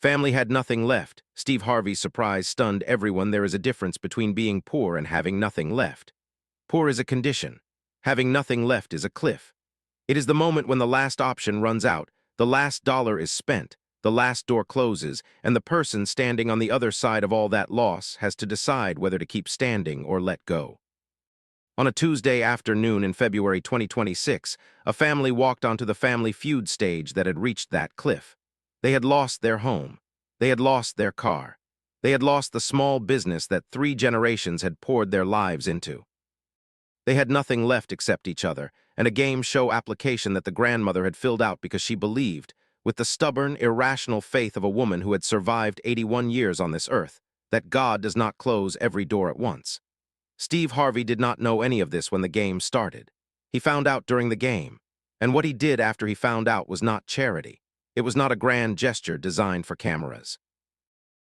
Family had nothing left. Steve Harvey's surprise stunned everyone. There is a difference between being poor and having nothing left. Poor is a condition. Having nothing left is a cliff. It is the moment when the last option runs out, the last dollar is spent, the last door closes, and the person standing on the other side of all that loss has to decide whether to keep standing or let go. On a Tuesday afternoon in February 2026, a family walked onto the Family Feud stage that had reached that cliff. They had lost their home. They had lost their car. They had lost the small business that 3 generations had poured their lives into. They had nothing left except each other, and a game show application that the grandmother had filled out because she believed, with the stubborn, irrational faith of a woman who had survived 81 years on this earth, that God does not close every door at once. Steve Harvey did not know any of this when the game started. He found out during the game, and what he did after he found out was not charity. It was not a grand gesture designed for cameras.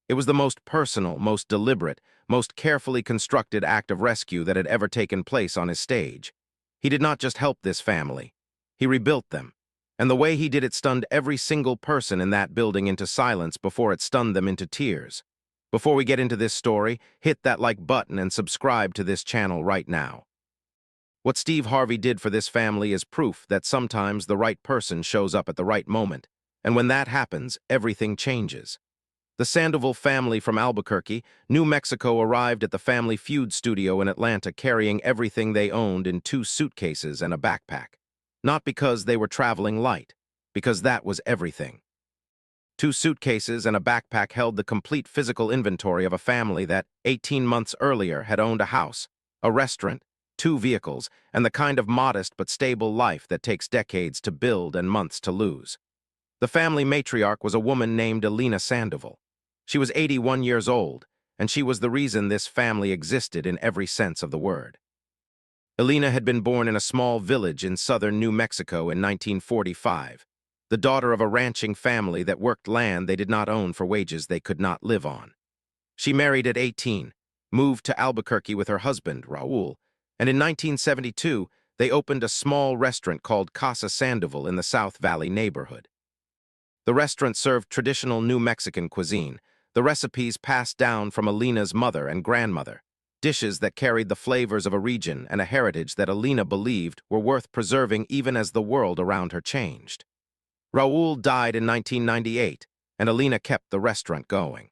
It was the most personal, most deliberate, most carefully constructed act of rescue that had ever taken place on his stage. He did not just help this family. He rebuilt them. And the way he did it stunned every single person in that building into silence before it stunned them into tears. Before we get into this story, hit that like button and subscribe to this channel right now. What Steve Harvey did for this family is proof that sometimes the right person shows up at the right moment. And when that happens, everything changes. The Sandoval family from Albuquerque, New Mexico arrived at the Family Feud studio in Atlanta carrying everything they owned in 2 suitcases and a backpack. Not because they were traveling light, because that was everything. 2 suitcases and a backpack held the complete physical inventory of a family that, 18 months earlier, had owned a house, a restaurant, 2 vehicles, and the kind of modest but stable life that takes decades to build and months to lose. The family matriarch was a woman named Elena Sandoval. She was 81 years old, and she was the reason this family existed in every sense of the word. Elena had been born in a small village in southern New Mexico in 1945, the daughter of a ranching family that worked land they did not own for wages they could not live on. She married at 18, moved to Albuquerque with her husband, Raul, and in 1972, they opened a small restaurant called Casa Sandoval in the South Valley neighborhood. The restaurant served traditional New Mexican cuisine, the recipes passed down from Elena's mother and grandmother, dishes that carried the flavors of a region and a heritage that Elena believed were worth preserving even as the world around her changed. Raul died in 1998, and Elena kept the restaurant going.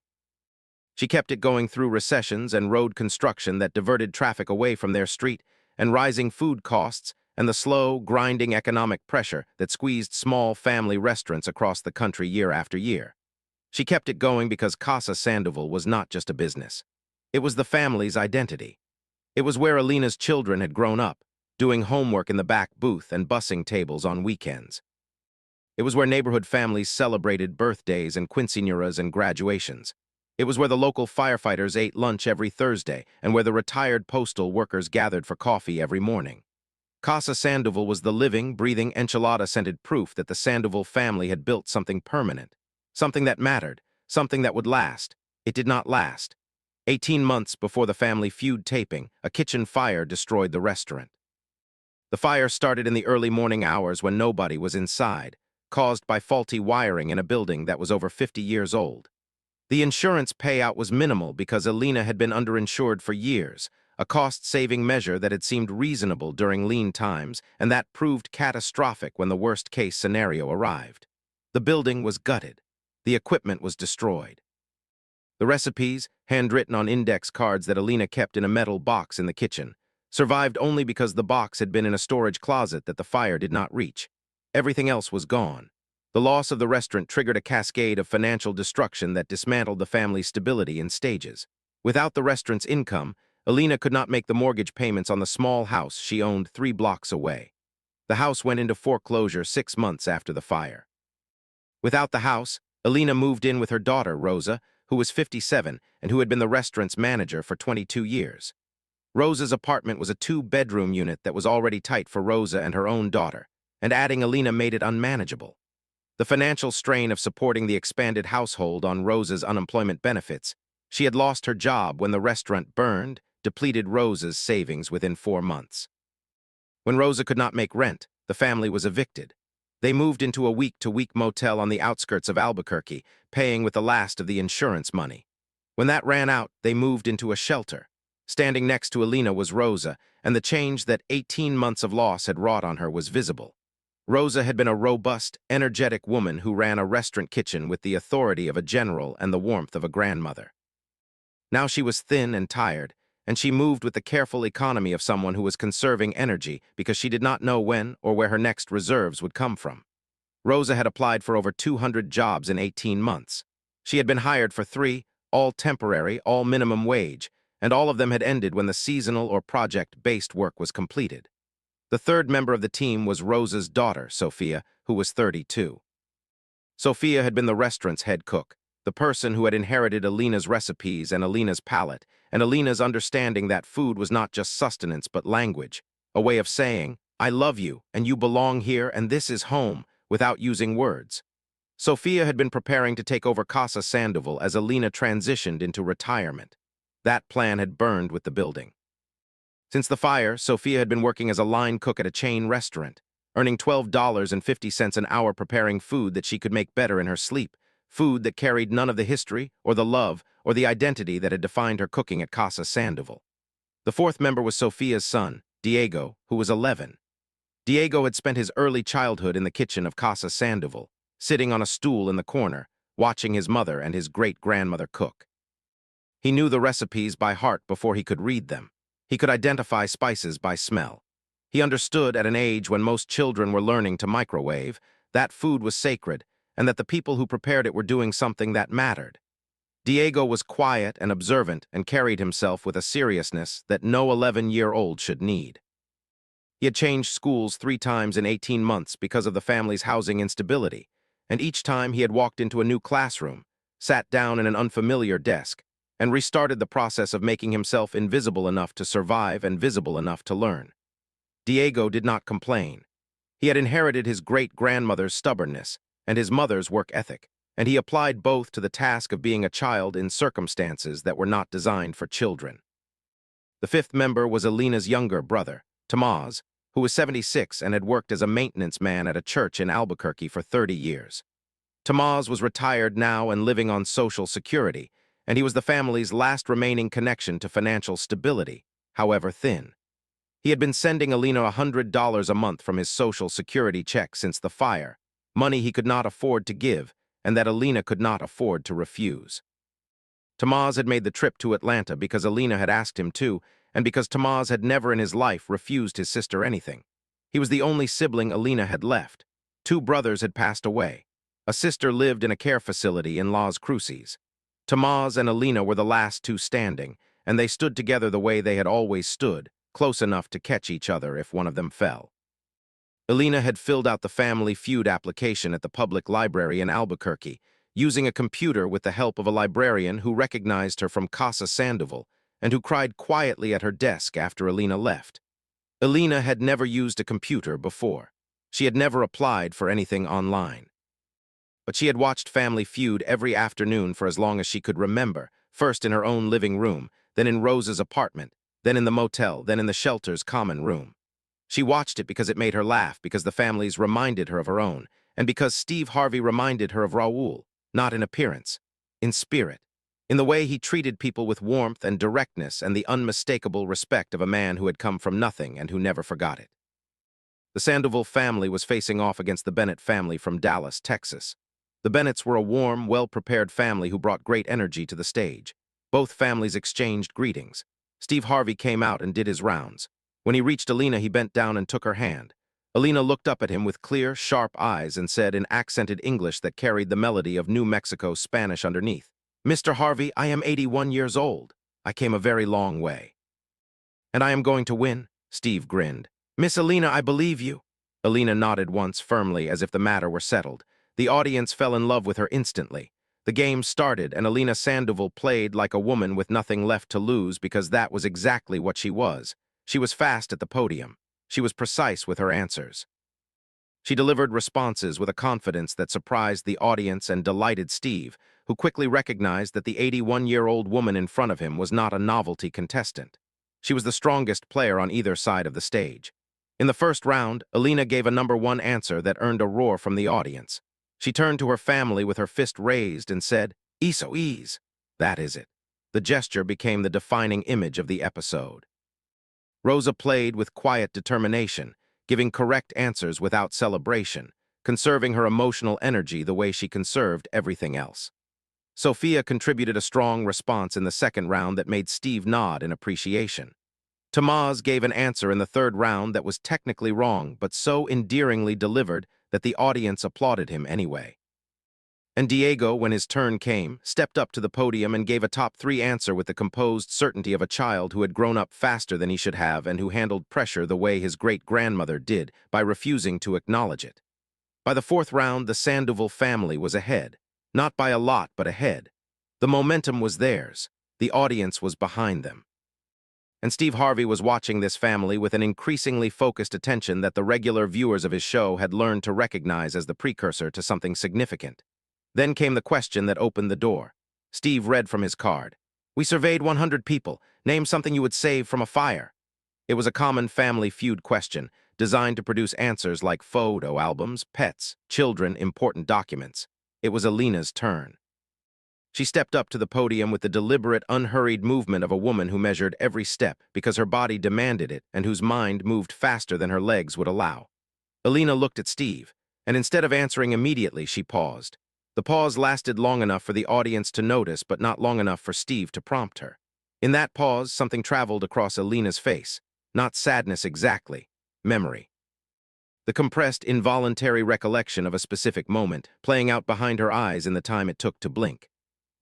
She kept it going through recessions and road construction that diverted traffic away from their street, and rising food costs, and the slow, grinding economic pressure that squeezed small family restaurants across the country year after year. She kept it going because Casa Sandoval was not just a business. It was the family's identity. It was where Elena's children had grown up, doing homework in the back booth and bussing tables on weekends. It was where neighborhood families celebrated birthdays and quinceañeras and graduations. It was where the local firefighters ate lunch every Thursday and where the retired postal workers gathered for coffee every morning. Casa Sandoval was the living, breathing, enchilada-scented proof that the Sandoval family had built something permanent, something that mattered, something that would last. It did not last. 18 months before the Family Feud taping, a kitchen fire destroyed the restaurant. The fire started in the early morning hours when nobody was inside, caused by faulty wiring in a building that was over 50 years old. The insurance payout was minimal because Elena had been underinsured for years, a cost-saving measure that had seemed reasonable during lean times, and that proved catastrophic when the worst-case scenario arrived. The building was gutted. The equipment was destroyed. The recipes, handwritten on index cards that Elena kept in a metal box in the kitchen, survived only because the box had been in a storage closet that the fire did not reach. Everything else was gone. The loss of the restaurant triggered a cascade of financial destruction that dismantled the family's stability in stages. Without the restaurant's income, Elena could not make the mortgage payments on the small house she owned 3 blocks away. The house went into foreclosure 6 months after the fire. Without the house, Elena moved in with her daughter, Rosa, who was 57 and who had been the restaurant's manager for 22 years. Rosa's apartment was a 2-bedroom unit that was already tight for Rosa and her own daughter, and adding Elena made it unmanageable. The financial strain of supporting the expanded household on Rosa's unemployment benefits, she had lost her job when the restaurant burned, depleted Rosa's savings within 4 months. When Rosa could not make rent, the family was evicted. They moved into a week-to-week motel on the outskirts of Albuquerque, paying with the last of the insurance money. When that ran out, they moved into a shelter. Standing next to Alina was Rosa, and the change that 18 months of loss had wrought on her was visible. Rosa had been a robust, energetic woman who ran a restaurant kitchen with the authority of a general and the warmth of a grandmother. Now she was thin and tired, and she moved with the careful economy of someone who was conserving energy because she did not know when or where her next reserves would come from. Rosa had applied for over 200 jobs in 18 months. She had been hired for 3, all temporary, all minimum wage, and all of them had ended when the seasonal or project-based work was completed. The third member of the team was Rosa's daughter, Sophia, who was 32. Sophia had been the restaurant's head cook, the person who had inherited Alina's recipes and Alina's palate, and Alina's understanding that food was not just sustenance but language, a way of saying, "I love you, and you belong here, and this is home," without using words. Sophia had been preparing to take over Casa Sandoval as Alina transitioned into retirement. That plan had burned with the building. Since the fire, Sophia had been working as a line cook at a chain restaurant, earning $12.50 an hour preparing food that she could make better in her sleep, food that carried none of the history or the love or the identity that had defined her cooking at Casa Sandoval. The fourth member was Sophia's son, Diego, who was 11. Diego had spent his early childhood in the kitchen of Casa Sandoval, sitting on a stool in the corner, watching his mother and his great-grandmother cook. He knew the recipes by heart before he could read them. He could identify spices by smell. He understood at an age when most children were learning to microwave that food was sacred and that the people who prepared it were doing something that mattered. Diego was quiet and observant and carried himself with a seriousness that no 11-year-old should need. He had changed schools 3 times in 18 months because of the family's housing instability, and each time he had walked into a new classroom, sat down in an unfamiliar desk, and restarted the process of making himself invisible enough to survive and visible enough to learn. Diego did not complain. He had inherited his great-grandmother's stubbornness and his mother's work ethic, and he applied both to the task of being a child in circumstances that were not designed for children. The fifth member was Alina's younger brother, Tomás, who was 76 and had worked as a maintenance man at a church in Albuquerque for 30 years. Tomás was retired now and living on Social Security, and he was the family's last remaining connection to financial stability, however thin. He had been sending Alina $100 a month from his Social Security check since the fire, money he could not afford to give and that Alina could not afford to refuse. Tomás had made the trip to Atlanta because Alina had asked him to, and because Tomás had never in his life refused his sister anything. He was the only sibling Alina had left. 2 brothers had passed away. A sister lived in a care facility in Las Cruces. Tomás and Alina were the last 2 standing, and they stood together the way they had always stood, close enough to catch each other if one of them fell. Alina had filled out the Family Feud application at the public library in Albuquerque, using a computer with the help of a librarian who recognized her from Casa Sandoval and who cried quietly at her desk after Alina left. Alina had never used a computer before. She had never applied for anything online. But she had watched Family Feud every afternoon for as long as she could remember, first in her own living room, then in Rose's apartment, then in the motel, then in the shelter's common room. She watched it because it made her laugh, because the families reminded her of her own, and because Steve Harvey reminded her of Raul, not in appearance, in spirit, in the way he treated people with warmth and directness and the unmistakable respect of a man who had come from nothing and who never forgot it. The Sandoval family was facing off against the Bennett family from Dallas, Texas. The Bennetts were a warm, well-prepared family who brought great energy to the stage. Both families exchanged greetings. Steve Harvey came out and did his rounds. When he reached Alina, he bent down and took her hand. Alina looked up at him with clear, sharp eyes and said in accented English that carried the melody of New Mexico Spanish underneath, "Mr. Harvey, I am 81 years old. I came a very long way." "And I am going to win," Steve grinned. "Miss Alina, I believe you." Alina nodded once firmly as if the matter were settled. The audience fell in love with her instantly. The game started, and Alina Sandoval played like a woman with nothing left to lose because that was exactly what she was. She was fast at the podium. She was precise with her answers. She delivered responses with a confidence that surprised the audience and delighted Steve, who quickly recognized that the 81-year-old woman in front of him was not a novelty contestant. She was the strongest player on either side of the stage. In the first round, Alina gave a #1 answer that earned a roar from the audience. She turned to her family with her fist raised and said, "Eso ease." That is it. The gesture became the defining image of the episode. Rosa played with quiet determination, giving correct answers without celebration, conserving her emotional energy the way she conserved everything else. Sophia contributed a strong response in the second round that made Steve nod in appreciation. Tomaz gave an answer in the third round that was technically wrong, but so endearingly delivered that the audience applauded him anyway. And Diego, when his turn came, stepped up to the podium and gave a top 3 answer with the composed certainty of a child who had grown up faster than he should have and who handled pressure the way his great-grandmother did by refusing to acknowledge it. By the fourth round, the Sandoval family was ahead. Not by a lot, but ahead. The momentum was theirs. The audience was behind them. And Steve Harvey was watching this family with an increasingly focused attention that the regular viewers of his show had learned to recognize as the precursor to something significant. Then came the question that opened the door. Steve read from his card. "We surveyed 100 people. Name something you would save from a fire." It was a common family feud question, designed to produce answers like photo albums, pets, children, important documents. It was Alina's turn. She stepped up to the podium with the deliberate, unhurried movement of a woman who measured every step because her body demanded it and whose mind moved faster than her legs would allow. Alina looked at Steve, and instead of answering immediately, she paused. The pause lasted long enough for the audience to notice, but not long enough for Steve to prompt her. In that pause, something traveled across Alina's face. Not sadness exactly, memory. The compressed, involuntary recollection of a specific moment, playing out behind her eyes in the time it took to blink.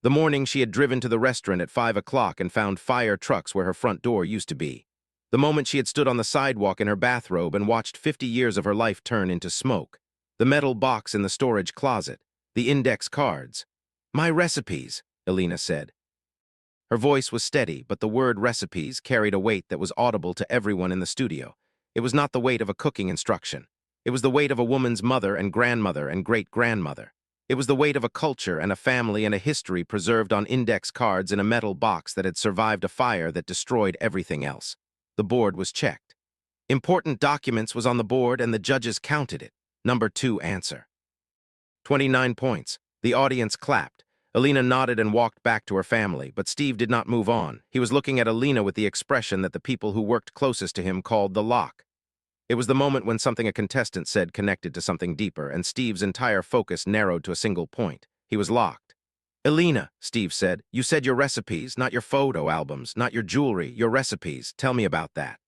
The morning she had driven to the restaurant at 5 o'clock and found fire trucks where her front door used to be. The moment she had stood on the sidewalk in her bathrobe and watched 50 years of her life turn into smoke. The metal box in the storage closet. The index cards. "My recipes," Alina said. Her voice was steady, but the word recipes carried a weight that was audible to everyone in the studio. It was not the weight of a cooking instruction. It was the weight of a woman's mother and grandmother and great-grandmother. It was the weight of a culture and a family and a history preserved on index cards in a metal box that had survived a fire that destroyed everything else. The board was checked. Important documents was on the board and the judges counted it. #2 answer. 29 points. The audience clapped. Alina nodded and walked back to her family, but Steve did not move on. He was looking at Alina with the expression that the people who worked closest to him called the lock. It was the moment when something a contestant said connected to something deeper, and Steve's entire focus narrowed to a single point. He was locked. "Alina," Steve said, "you said your recipes, not your photo albums, not your jewelry, your recipes. Tell me about that."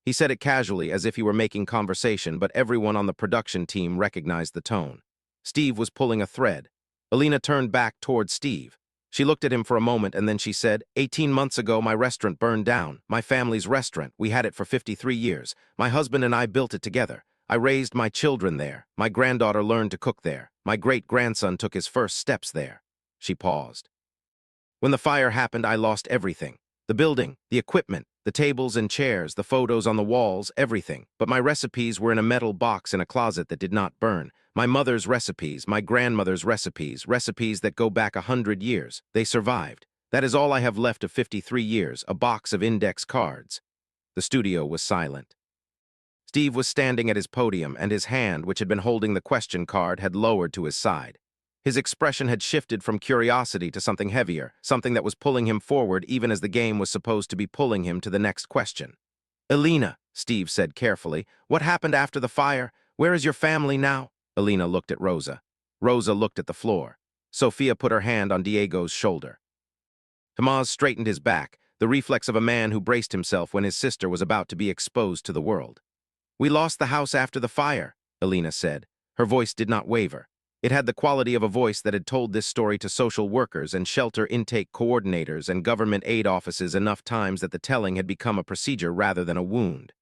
He said it casually, as if he were making conversation, but everyone on the production team recognized the tone. Steve was pulling a thread. Alina turned back towards Steve. She looked at him for a moment and then she said, 18 months ago my restaurant burned down. My family's restaurant. We had it for 53 years. My husband and I built it together. I raised my children there. My granddaughter learned to cook there. My great-grandson took his first steps there." She paused. "When the fire happened, I lost everything. The building, the equipment, the tables and chairs, the photos on the walls, everything. But my recipes were in a metal box in a closet that did not burn. My mother's recipes, my grandmother's recipes, recipes that go back 100 years. They survived. That is all I have left of 53 years, a box of index cards." The studio was silent. Steve was standing at his podium, and his hand, which had been holding the question card, had lowered to his side. His expression had shifted from curiosity to something heavier, something that was pulling him forward even as the game was supposed to be pulling him to the next question. "Alina," Steve said carefully, "what happened after the fire? Where is your family now?" Alina looked at Rosa. Rosa looked at the floor. Sophia put her hand on Diego's shoulder. Tomaz straightened his back, the reflex of a man who braced himself when his sister was about to be exposed to the world. "We lost the house after the fire," Alina said. Her voice did not waver. It had the quality of a voice that had told this story to social workers and shelter intake coordinators and government aid offices enough times that the telling had become a procedure rather than a wound.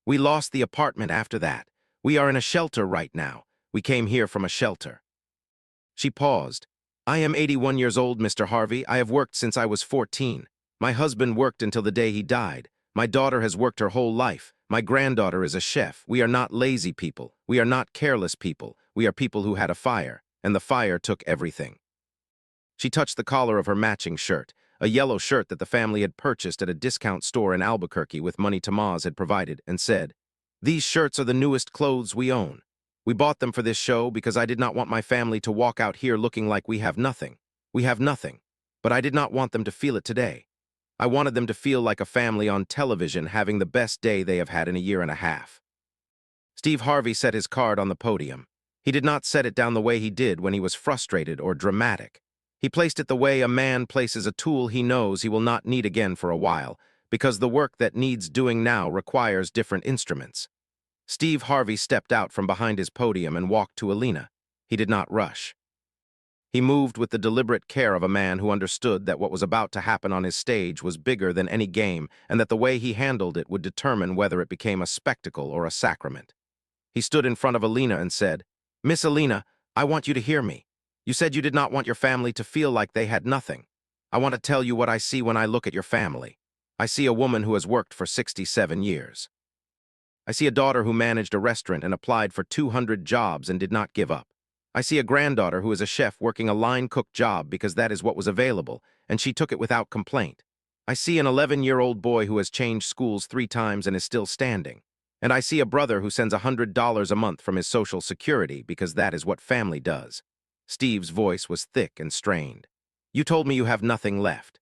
"We lost the apartment after that. We are in a shelter right now. We came here from a shelter." She paused. "I am 81 years old, Mr. Harvey. I have worked since I was 14. My husband worked until the day he died. My daughter has worked her whole life. My granddaughter is a chef. We are not lazy people. We are not careless people. We are people who had a fire, and the fire took everything." She touched the collar of her matching shirt, a yellow shirt that the family had purchased at a discount store in Albuquerque with money Tomaz had provided, and said, These shirts are the newest clothes we own. We bought them for this show because I did not want my family to walk out here looking like we have nothing. We have nothing. But I did not want them to feel it today. I wanted them to feel like a family on television having the best day they have had in a year and a half. Steve Harvey set his card on the podium. He did not set it down the way he did when he was frustrated or dramatic. He placed it the way a man places a tool he knows he will not need again for a while, because the work that needs doing now requires different instruments. Steve Harvey stepped out from behind his podium and walked to Alina. He did not rush. He moved with the deliberate care of a man who understood that what was about to happen on his stage was bigger than any game, and that the way he handled it would determine whether it became a spectacle or a sacrament. He stood in front of Alina and said, "Miss Alina, I want you to hear me. You said you did not want your family to feel like they had nothing. I want to tell you what I see when I look at your family. I see a woman who has worked for 67 years. I see a daughter who managed a restaurant and applied for 200 jobs and did not give up. I see a granddaughter who is a chef working a line cook job because that is what was available, and she took it without complaint. I see an 11-year-old boy who has changed schools 3 times and is still standing. And I see a brother who sends $100 a month from his Social Security because that is what family does." Steve's voice was thick and strained. "You told me you have nothing left.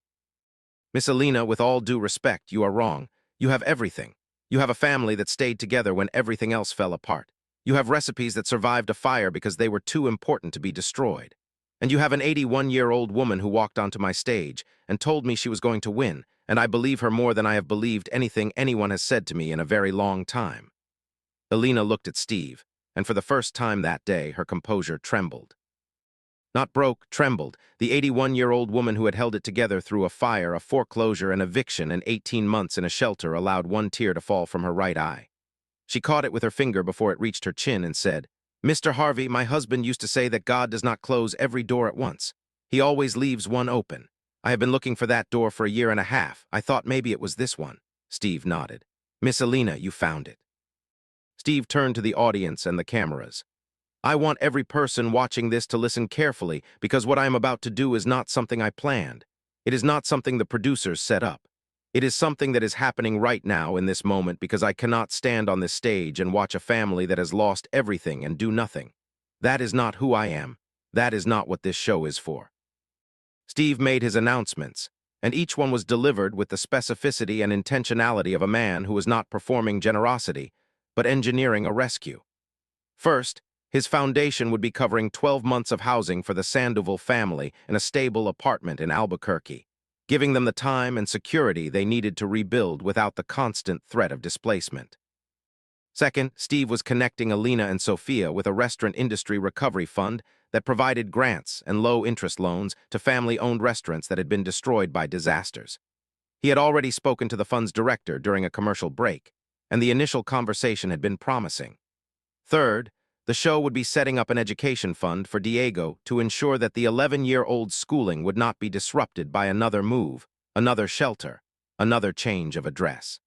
Miss Alina, with all due respect, you are wrong. You have everything. You have a family that stayed together when everything else fell apart. You have recipes that survived a fire because they were too important to be destroyed. And you have an 81-year-old woman who walked onto my stage and told me she was going to win, and I believe her more than I have believed anything anyone has said to me in a very long time." Alina looked at Steve, and for the first time that day, her composure trembled. Not broke, trembled. The 81-year-old woman who had held it together through a fire, a foreclosure, an eviction, and 18 months in a shelter allowed one tear to fall from her right eye. She caught it with her finger before it reached her chin and said, "Mr. Harvey, my husband used to say that God does not close every door at once. He always leaves one open. I have been looking for that door for a year and a half. I thought maybe it was this one." Steve nodded. "Miss Alina, you found it." Steve turned to the audience and the cameras. "I want every person watching this to listen carefully because what I am about to do is not something I planned. It is not something the producers set up. It is something that is happening right now in this moment because I cannot stand on this stage and watch a family that has lost everything and do nothing. That is not who I am. That is not what this show is for." Steve made his announcements, and each one was delivered with the specificity and intentionality of a man who was not performing generosity, but engineering a rescue. First, his foundation would be covering 12 months of housing for the Sandoval family in a stable apartment in Albuquerque, giving them the time and security they needed to rebuild without the constant threat of displacement. Second, Steve was connecting Alina and Sophia with a restaurant industry recovery fund that provided grants and low-interest loans to family-owned restaurants that had been destroyed by disasters. He had already spoken to the fund's director during a commercial break, and the initial conversation had been promising. Third, the show would be setting up an education fund for Diego to ensure that the 11-year-old's schooling would not be disrupted by another move, another shelter, another change of address.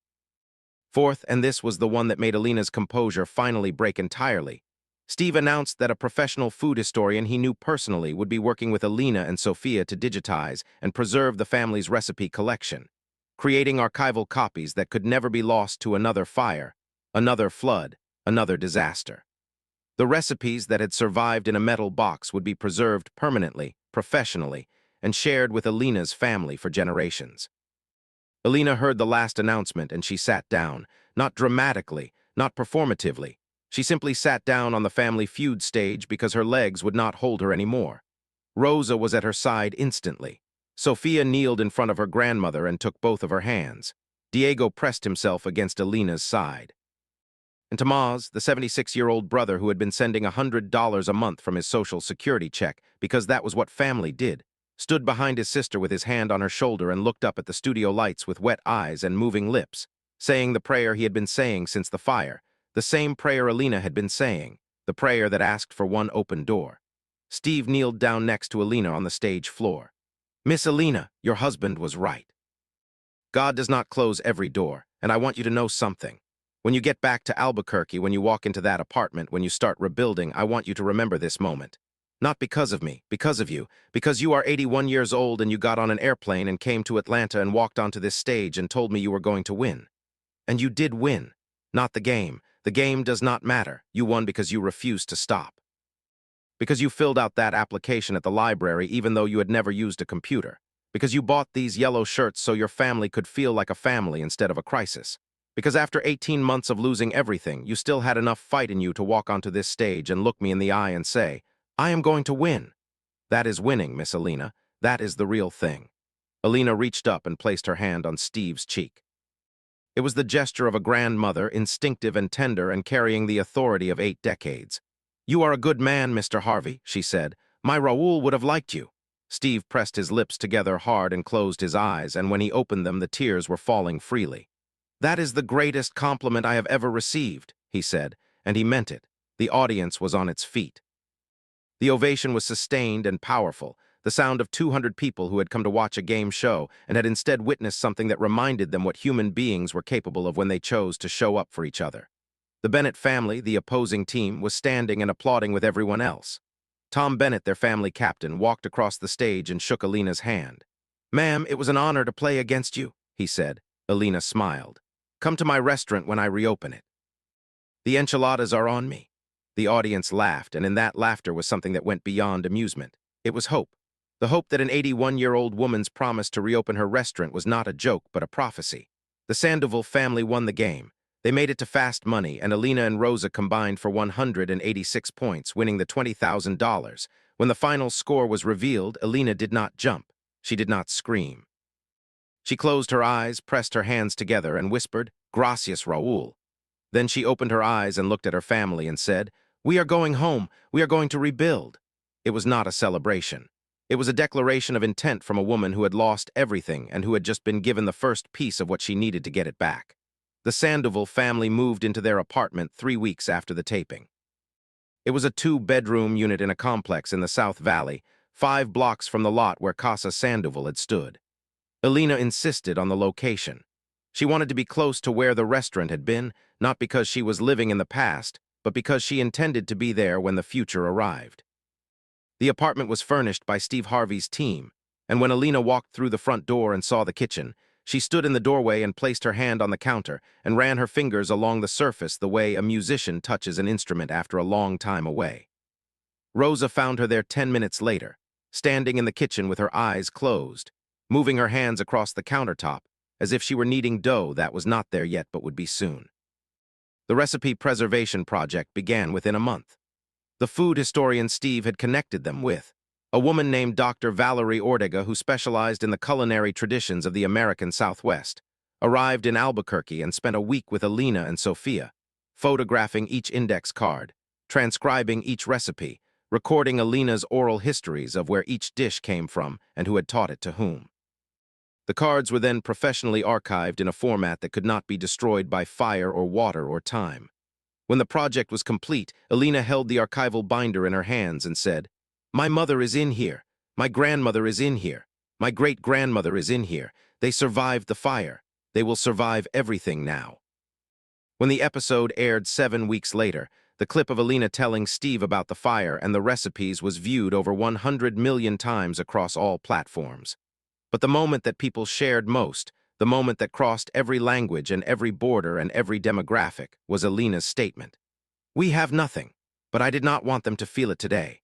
Fourth, and this was the one that made Alina's composure finally break entirely, Steve announced that a professional food historian he knew personally would be working with Alina and Sophia to digitize and preserve the family's recipe collection, creating archival copies that could never be lost to another fire, another flood, another disaster. The recipes that had survived in a metal box would be preserved permanently, professionally, and shared with Alina's family for generations. Alina heard the last announcement and she sat down, not dramatically, not performatively. She simply sat down on the Family Feud stage because her legs would not hold her anymore. Rosa was at her side instantly. Sophia kneeled in front of her grandmother and took both of her hands. Diego pressed himself against Alina's side. And Tomás, the 76-year-old brother who had been sending $100 a month from his Social Security check because that was what family did, stood behind his sister with his hand on her shoulder and looked up at the studio lights with wet eyes and moving lips, saying the prayer he had been saying since the fire, the same prayer Alina had been saying, the prayer that asked for one open door. Steve kneeled down next to Alina on the stage floor. "Miss Alina, your husband was right. God does not close every door, and I want you to know something. When you get back to Albuquerque, when you walk into that apartment, when you start rebuilding, I want you to remember this moment. Not because of me, because of you, because you are 81 years old and you got on an airplane and came to Atlanta and walked onto this stage and told me you were going to win. And you did win. Not the game, The game does not matter. You won because you refused to stop. Because you filled out that application at the library even though you had never used a computer. Because you bought these yellow shirts so your family could feel like a family instead of a crisis. Because after 18 months of losing everything, you still had enough fight in you to walk onto this stage and look me in the eye and say, "I am going to win." That is winning, Miss Alina. That is the real thing. Alina reached up and placed her hand on Steve's cheek. It was the gesture of a grandmother, instinctive and tender and carrying the authority of 8 decades. "You are a good man, Mr. Harvey," she said. "My Raoul would have liked you." Steve pressed his lips together hard and closed his eyes, and when he opened them, the tears were falling freely. "That is the greatest compliment I have ever received," he said, and he meant it. The audience was on its feet. The ovation was sustained and powerful, the sound of 200 people who had come to watch a game show and had instead witnessed something that reminded them what human beings were capable of when they chose to show up for each other. The Bennett family, the opposing team, was standing and applauding with everyone else. Tom Bennett, their family captain, walked across the stage and shook Alina's hand. "Ma'am, it was an honor to play against you," he said. Alina smiled. "Come to my restaurant when I reopen it." "The enchiladas are on me." The audience laughed, and in that laughter was something that went beyond amusement. It was hope. The hope that an 81-year-old woman's promise to reopen her restaurant was not a joke but a prophecy. The Sandoval family won the game. They made it to fast money, and Alina and Rosa combined for 186 points, winning the $20,000. When the final score was revealed, Alina did not jump. She did not scream. She closed her eyes, pressed her hands together, and whispered, "Gracias, Raoul." Then she opened her eyes and looked at her family and said, "We are going home. We are going to rebuild." It was not a celebration. It was a declaration of intent from a woman who had lost everything and who had just been given the first piece of what she needed to get it back. The Sandoval family moved into their apartment 3 weeks after the taping. It was a 2-bedroom unit in a complex in the South Valley, 5 blocks from the lot where Casa Sandoval had stood. Alina insisted on the location. She wanted to be close to where the restaurant had been, not because she was living in the past, but because she intended to be there when the future arrived. The apartment was furnished by Steve Harvey's team, and when Alina walked through the front door and saw the kitchen, she stood in the doorway and placed her hand on the counter and ran her fingers along the surface the way a musician touches an instrument after a long time away. Rosa found her there 10 minutes later, standing in the kitchen with her eyes closed, moving her hands across the countertop, as if she were kneading dough that was not there yet but would be soon. The recipe preservation project began within a month. The food historian Steve had connected them with a woman named Dr. Valerie Ortega, who specialized in the culinary traditions of the American Southwest, arrived in Albuquerque and spent a week with Alina and Sophia, photographing each index card, transcribing each recipe, recording Alina's oral histories of where each dish came from and who had taught it to whom. The cards were then professionally archived in a format that could not be destroyed by fire or water or time. When the project was complete, Alina held the archival binder in her hands and said, "My mother is in here. My grandmother is in here. My great-grandmother is in here. They survived the fire. They will survive everything now." When the episode aired 7 weeks later, the clip of Alina telling Steve about the fire and the recipes was viewed over 100 million times across all platforms. But the moment that people shared most, the moment that crossed every language and every border and every demographic, was Alina's statement. "We have nothing, but I did not want them to feel it today."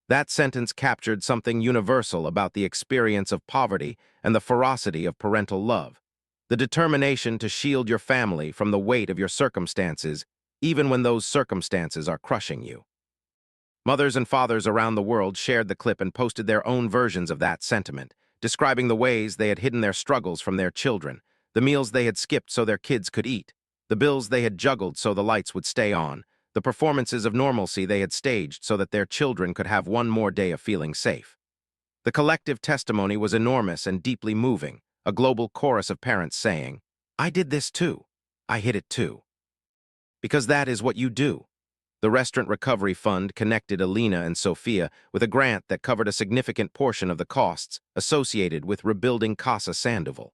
That sentence captured something universal about the experience of poverty and the ferocity of parental love. The determination to shield your family from the weight of your circumstances, even when those circumstances are crushing you. Mothers and fathers around the world shared the clip and posted their own versions of that sentiment, describing the ways they had hidden their struggles from their children, the meals they had skipped so their kids could eat, the bills they had juggled so the lights would stay on, the performances of normalcy they had staged so that their children could have one more day of feeling safe. The collective testimony was enormous and deeply moving, a global chorus of parents saying, "I did this too. I hid it too." Because that is what you do. The Restaurant Recovery Fund connected Alina and Sophia with a grant that covered a significant portion of the costs associated with rebuilding Casa Sandoval.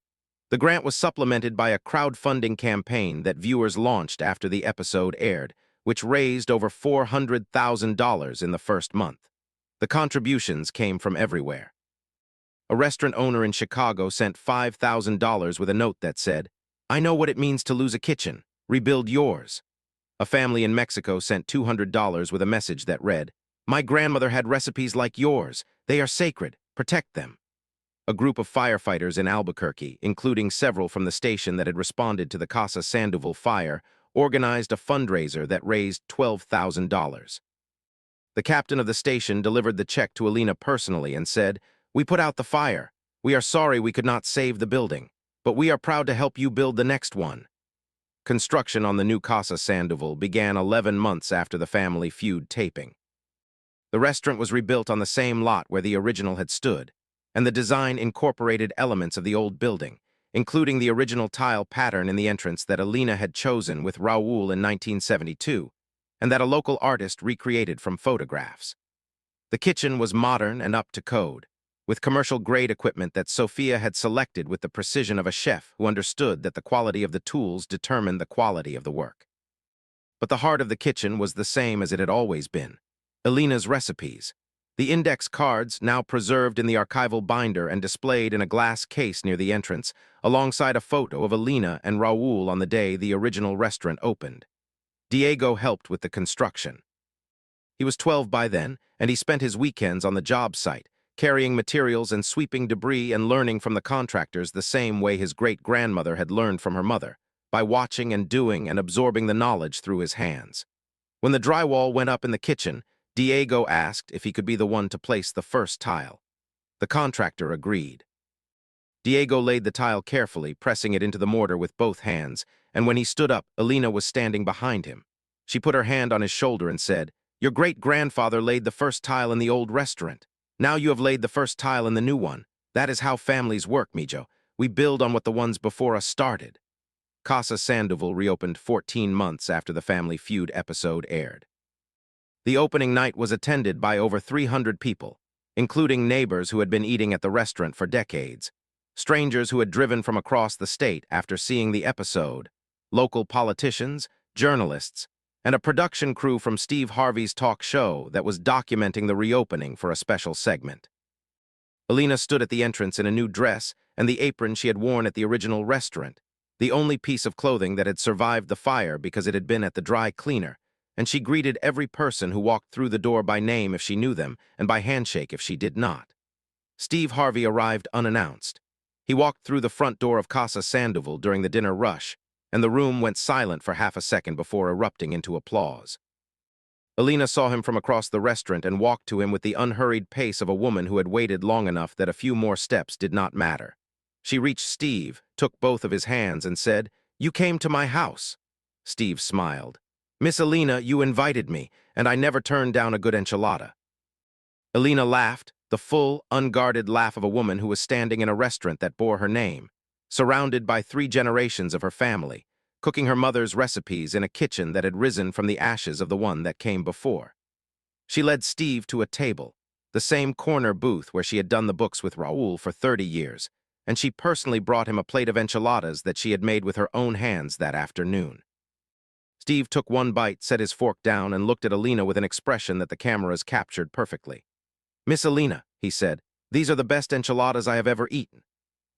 The grant was supplemented by a crowdfunding campaign that viewers launched after the episode aired, which raised over $400,000 in the first month. The contributions came from everywhere. A restaurant owner in Chicago sent $5,000 with a note that said, "I know what it means to lose a kitchen. Rebuild yours." A family in Mexico sent $200 with a message that read, "My grandmother had recipes like yours. They are sacred. Protect them." A group of firefighters in Albuquerque, including several from the station that had responded to the Casa Sandoval fire, organized a fundraiser that raised $12,000. The captain of the station delivered the check to Alina personally and said, "We put out the fire. We are sorry we could not save the building, but we are proud to help you build the next one." Construction on the new Casa Sandoval began 11 months after the Family Feud taping. The restaurant was rebuilt on the same lot where the original had stood, and the design incorporated elements of the old building, including the original tile pattern in the entrance that Alina had chosen with Raul in 1972, and that a local artist recreated from photographs. The kitchen was modern and up to code, with commercial-grade equipment that Sofia had selected with the precision of a chef who understood that the quality of the tools determined the quality of the work. But the heart of the kitchen was the same as it had always been: Alina's recipes. The index cards, now preserved in the archival binder and displayed in a glass case near the entrance, alongside a photo of Alina and Raul on the day the original restaurant opened. Diego helped with the construction. He was 12 by then, and he spent his weekends on the job site, carrying materials and sweeping debris and learning from the contractors the same way his great-grandmother had learned from her mother, by watching and doing and absorbing the knowledge through his hands. When the drywall went up in the kitchen, Diego asked if he could be the one to place the first tile. The contractor agreed. Diego laid the tile carefully, pressing it into the mortar with both hands, and when he stood up, Alina was standing behind him. She put her hand on his shoulder and said, "Your great-grandfather laid the first tile in the old restaurant. Now you have laid the first tile in the new one. That is how families work, Mijo. We build on what the ones before us started." Casa Sandoval reopened 14 months after the Family Feud episode aired. The opening night was attended by over 300 people, including neighbors who had been eating at the restaurant for decades, strangers who had driven from across the state after seeing the episode, local politicians, journalists, and a production crew from Steve Harvey's talk show that was documenting the reopening for a special segment. Alina stood at the entrance in a new dress and the apron she had worn at the original restaurant, the only piece of clothing that had survived the fire because it had been at the dry cleaner, and she greeted every person who walked through the door by name if she knew them and by handshake if she did not. Steve Harvey arrived unannounced. He walked through the front door of Casa Sandoval during the dinner rush, and the room went silent for half a second before erupting into applause. Alina saw him from across the restaurant and walked to him with the unhurried pace of a woman who had waited long enough that a few more steps did not matter. She reached Steve, took both of his hands, and said, "You came to my house." Steve smiled. "Miss Alina, you invited me, and I never turned down a good enchilada." Alina laughed, the full, unguarded laugh of a woman who was standing in a restaurant that bore her name, surrounded by 3 generations of her family, cooking her mother's recipes in a kitchen that had risen from the ashes of the one that came before. She led Steve to a table, the same corner booth where she had done the books with Raul for 30 years, and she personally brought him a plate of enchiladas that she had made with her own hands that afternoon. Steve took one bite, set his fork down, and looked at Alina with an expression that the cameras captured perfectly. "Miss Alina," he said, "these are the best enchiladas I have ever eaten."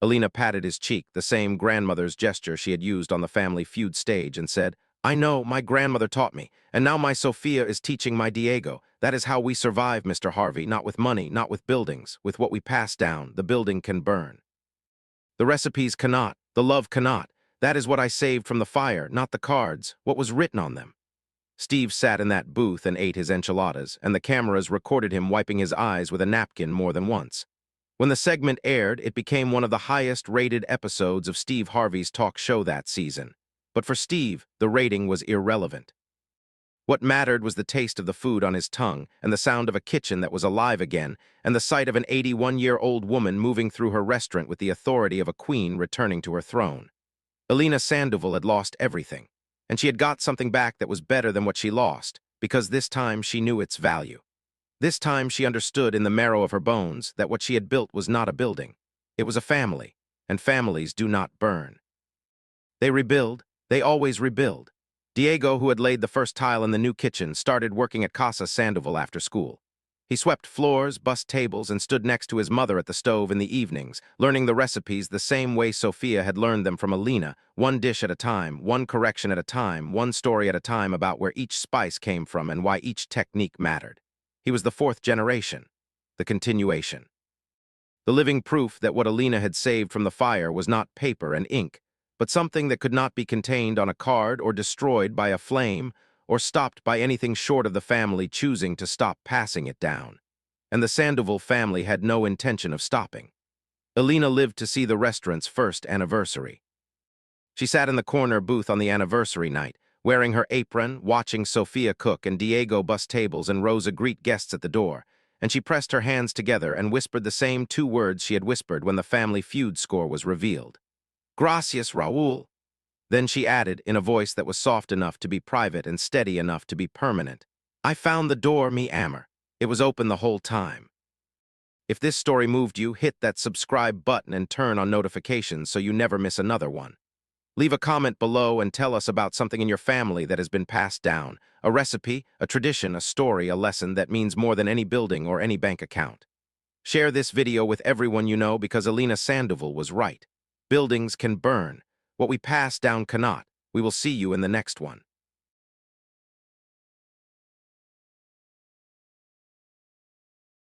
Alina patted his cheek, the same grandmother's gesture she had used on the Family Feud stage, and said, "I know, my grandmother taught me, and now my Sofia is teaching my Diego. That is how we survive, Mr. Harvey, not with money, not with buildings. With what we pass down, the building can burn. The recipes cannot, the love cannot. That is what I saved from the fire, not the cards, what was written on them." Steve sat in that booth and ate his enchiladas, and the cameras recorded him wiping his eyes with a napkin more than once. When the segment aired, it became one of the highest-rated episodes of Steve Harvey's talk show that season. But for Steve, the rating was irrelevant. What mattered was the taste of the food on his tongue, and the sound of a kitchen that was alive again, and the sight of an 81-year-old woman moving through her restaurant with the authority of a queen returning to her throne. Alina Sandoval had lost everything, and she had got something back that was better than what she lost, because this time she knew its value. This time she understood in the marrow of her bones that what she had built was not a building. It was a family, and families do not burn. They rebuild, they always rebuild. Diego, who had laid the first tile in the new kitchen, started working at Casa Sandoval after school. He swept floors, bussed tables, and stood next to his mother at the stove in the evenings, learning the recipes the same way Sophia had learned them from Alina, one dish at a time, one correction at a time, one story at a time about where each spice came from and why each technique mattered. He was the fourth generation, the continuation. The living proof that what Alina had saved from the fire was not paper and ink, but something that could not be contained on a card or destroyed by a flame or stopped by anything short of the family choosing to stop passing it down. And the Sandoval family had no intention of stopping. Alina lived to see the restaurant's first anniversary. She sat in the corner booth on the anniversary night, wearing her apron, watching Sophia cook and Diego bus tables and Rosa greet guests at the door, and she pressed her hands together and whispered the same two words she had whispered when the family feud score was revealed. Gracias, Raul. Then she added, in a voice that was soft enough to be private and steady enough to be permanent, I found the door, mi amor. It was open the whole time. If this story moved you, hit that subscribe button and turn on notifications so you never miss another one. Leave a comment below and tell us about something in your family that has been passed down, a recipe, a tradition, a story, a lesson that means more than any building or any bank account. Share this video with everyone you know because Alina Sandoval was right. Buildings can burn. What we pass down cannot. We will see you in the next one.